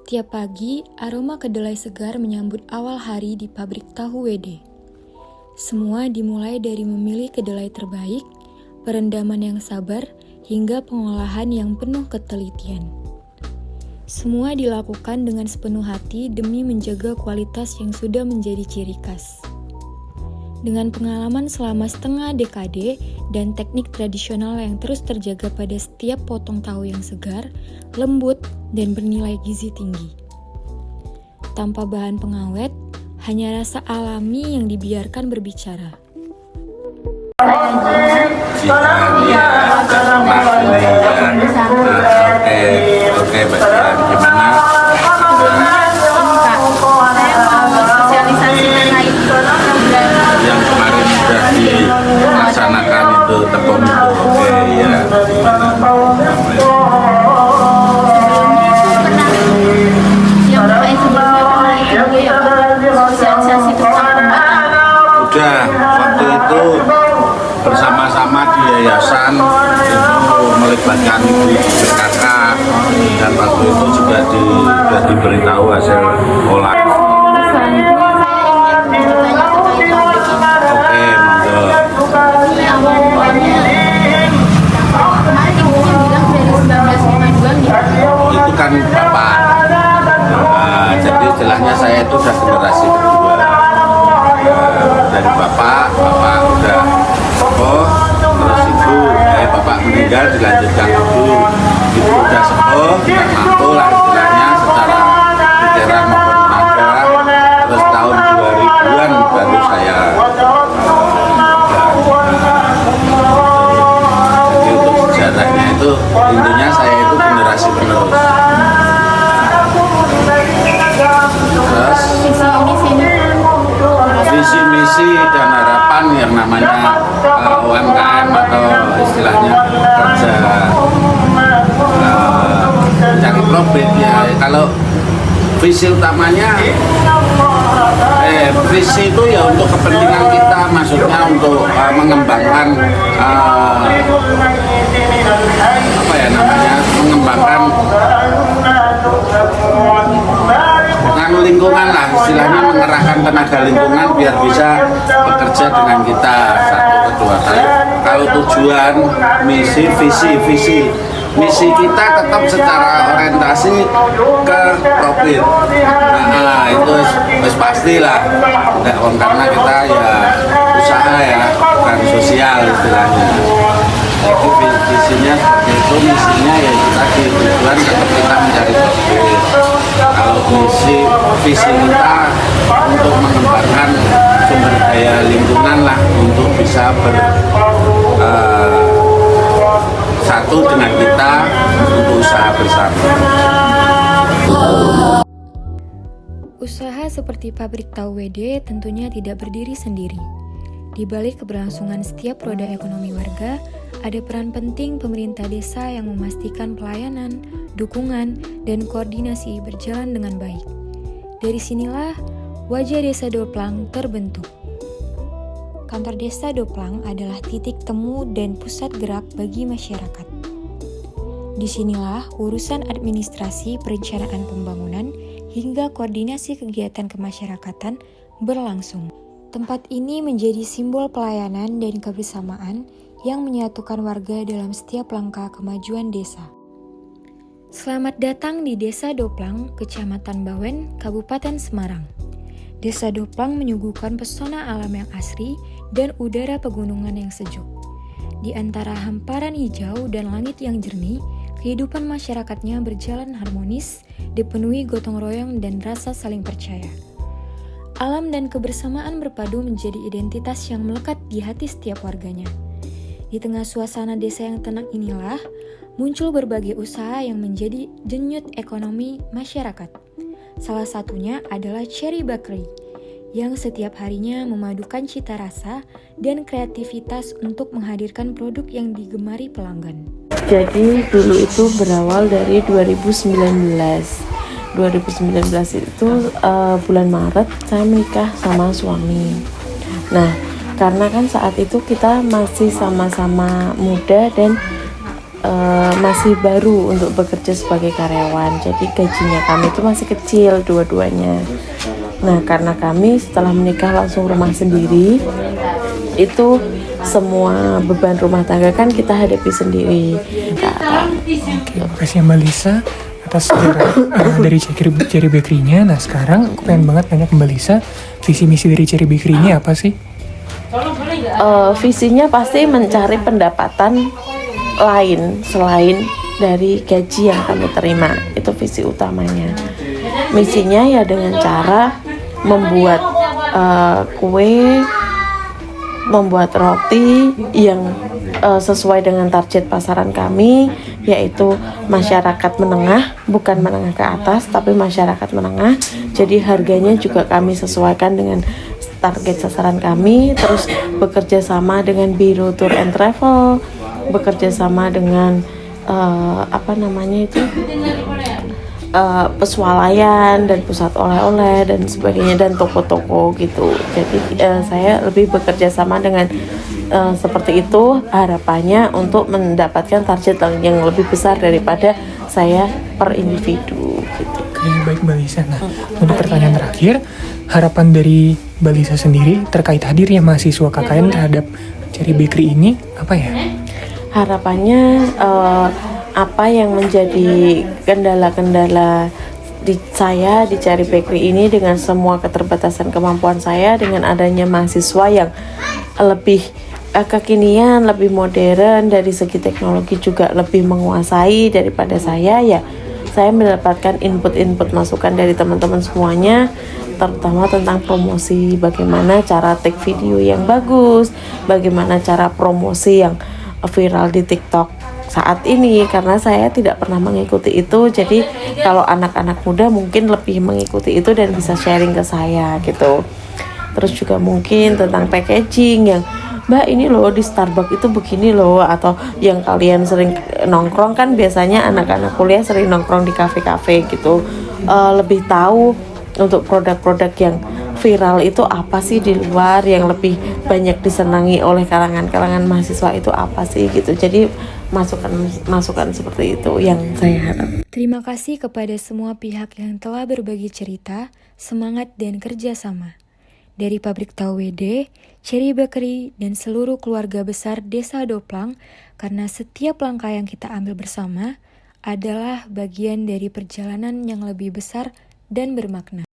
Tiap pagi, aroma kedelai segar menyambut awal hari di pabrik tahu WD. Semua dimulai dari memilih kedelai terbaik, perendaman yang sabar, hingga pengolahan yang penuh ketelitian. Semua dilakukan dengan sepenuh hati demi menjaga kualitas yang sudah menjadi ciri khas. Dengan pengalaman selama setengah dekade dan teknik tradisional yang terus terjaga pada setiap potong tahu yang segar, lembut, dan bernilai gizi tinggi. Tanpa bahan pengawet, hanya rasa alami yang dibiarkan berbicara. Oke, gimana? Yang kemarin sudah dilaksanakan itu tepung itu, oke ya. Udah, waktu itu bersama-sama di yayasan itu melibatkan ibu PKK dan waktu itu juga diberitahu hasil olahan. Oke, itu kan Bapak, jadi istilahnya saya itu sudah generasi kedua dari Bapak udah sepuh, terus Bapak meninggal dilanjutkan ibu udah sepuh, tidak mampu lah istilahnya secara pikiran maupun tenaga, terus tahun 2000-an baru saya jadi untuk sejarahnya itu intinya saya itu generasi penerus. Terus visi misi dan harapan yang namanya UMKM atau istilahnya kerja mencari profit ya. Kalau visi utamanya visi itu ya untuk kepentingan kita, maksudnya untuk mengembangkan mengembangkan lingkungan lah, istilahnya mengerahkan tenaga lingkungan biar bisa bekerja dengan kita. Satu, kedua, kalau tujuan, misi, misi kita tetap secara orientasi ke profit. Nah itu pastilah, karena kita ya usaha ya, bukan sosial istilahnya. Jadi visinya seperti itu, misinya ya tadi tujuan tetap kita mencari profit. Kalau visi kita untuk mengembangkan sumber daya lingkungan lah, untuk bisa bersatu dengan kita untuk usaha bersama. Usaha seperti pabrik tahu WD tentunya tidak berdiri sendiri. Di balik keberlangsungan setiap roda ekonomi warga, ada peran penting pemerintah desa yang memastikan pelayanan, dukungan, dan koordinasi berjalan dengan baik. Dari sinilah wajah Desa Doplang terbentuk. Kantor Desa Doplang adalah titik temu dan pusat gerak bagi masyarakat. Disinilah urusan administrasi perencanaan pembangunan hingga koordinasi kegiatan kemasyarakatan berlangsung. Tempat ini menjadi simbol pelayanan dan kebersamaan yang menyatukan warga dalam setiap langkah kemajuan desa. Selamat datang di Desa Doplang, Kecamatan Bawen, Kabupaten Semarang. Desa Doplang menyuguhkan pesona alam yang asri dan udara pegunungan yang sejuk. Di antara hamparan hijau dan langit yang jernih, kehidupan masyarakatnya berjalan harmonis, dipenuhi gotong royong dan rasa saling percaya. Alam dan kebersamaan berpadu menjadi identitas yang melekat di hati setiap warganya. Di tengah suasana desa yang tenang inilah, muncul berbagai usaha yang menjadi denyut ekonomi masyarakat. Salah satunya adalah Cherry Bakery, yang setiap harinya memadukan cita rasa dan kreativitas untuk menghadirkan produk yang digemari pelanggan. Jadi dulu itu berawal dari 2019 itu bulan Maret saya menikah sama suami. Nah, karena kan saat itu kita masih sama-sama muda dan masih baru untuk bekerja sebagai karyawan, jadi gajinya kami itu masih kecil dua-duanya. Nah, karena kami setelah menikah langsung rumah sendiri, itu semua beban rumah tangga kan kita hadapi sendiri. Oke, makasih Mbak Lisa atas sejarah dari Cherry Bakery-nya. Nah, sekarang aku pengen banget nanya ke Mbak Lisa, visi misi dari Cherry Bakery ini apa sih? Visinya pasti mencari pendapatan lain selain dari gaji yang kami terima, itu visi utamanya. Misinya ya dengan cara membuat kue, membuat roti yang sesuai dengan target pasaran kami, yaitu masyarakat menengah, bukan menengah ke atas tapi masyarakat menengah. Jadi harganya juga kami sesuaikan dengan target sasaran kami. Terus bekerja sama dengan Biro Tour and Travel, bekerja sama dengan pesualayan dan pusat oleh-oleh dan sebagainya, dan toko-toko gitu. Jadi saya lebih bekerja sama dengan seperti itu, harapannya untuk mendapatkan target yang lebih besar daripada saya per individu gitu. Oke, baik Mbak Lisa. Nah, untuk pertanyaan terakhir, harapan dari Mbak Lisa sendiri terkait hadirnya mahasiswa KKN terhadap Cherry Bakery ini apa ya? Harapannya apa yang menjadi kendala-kendala di Cherry Bakery ini, dengan semua keterbatasan kemampuan saya, dengan adanya mahasiswa yang lebih kekinian, lebih modern, dari segi teknologi juga lebih menguasai daripada saya, ya saya mendapatkan input masukan dari teman-teman semuanya, terutama tentang promosi, bagaimana cara take video yang bagus, bagaimana cara promosi yang viral di TikTok saat ini, karena saya tidak pernah mengikuti itu. Jadi kalau anak-anak muda mungkin lebih mengikuti itu dan bisa sharing ke saya gitu. Terus juga mungkin tentang packaging yang, Mbak ini loh di Starbucks itu begini loh, atau yang kalian sering nongkrong kan, biasanya anak-anak kuliah sering nongkrong di kafe-kafe gitu, lebih tahu untuk produk-produk yang viral itu apa sih di luar, yang lebih banyak disenangi oleh kalangan mahasiswa itu apa sih gitu. Jadi masukan seperti itu yang saya harap. Terima kasih kepada semua pihak yang telah berbagi cerita, semangat, dan kerjasama. Dari Pabrik Tahu WD, Cherry Bakery, dan seluruh keluarga besar Desa Doplang, karena setiap langkah yang kita ambil bersama adalah bagian dari perjalanan yang lebih besar dan bermakna.